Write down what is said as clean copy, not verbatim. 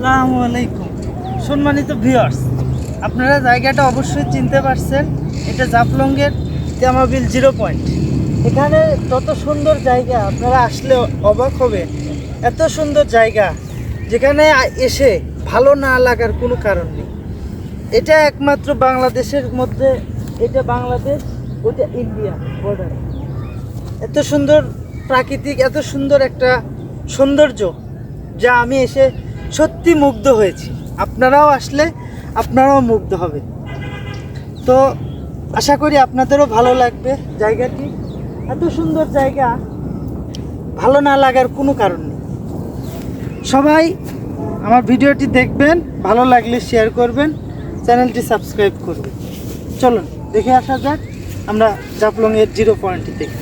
আসসালামু আলাইকুম সম্মানিত ভিউয়ার্স, আপনারা জায়গাটা অবশ্যই চিনতে পারছেন। এটা জাফলংয়ের তেমাবিল 0 পয়েন্ট। এখানে তত সুন্দর জায়গা, আপনারা আসলে অবাক হবে। এত সুন্দর জায়গা যেখানে এসে ভালো না লাগার কোনো কারণ নেই। এটা একমাত্র বাংলাদেশের মধ্যে, এটা বাংলাদেশ, ওটা ইন্ডিয়া বর্ডার। এত সুন্দর প্রাকৃতিক, এত সুন্দর একটা সৌন্দর্য যা আমি এসে সত্যি মুগ্ধ হয়েছি। আপনারাও আসলে আপনারাও মুগ্ধ হবেন। তো আশা করি আপনাদেরও ভালো লাগবে জায়গাটি। এত সুন্দর জায়গা, ভালো না লাগার কোনো কারণ নেই। সবাই আমার ভিডিওটি দেখবেন, ভালো লাগলে শেয়ার করবেন, চ্যানেলটি সাবস্ক্রাইব করবেন। চলুন দেখে আসা যাক আমরা জাফলংয়ের 0 পয়েন্টটি দেখি।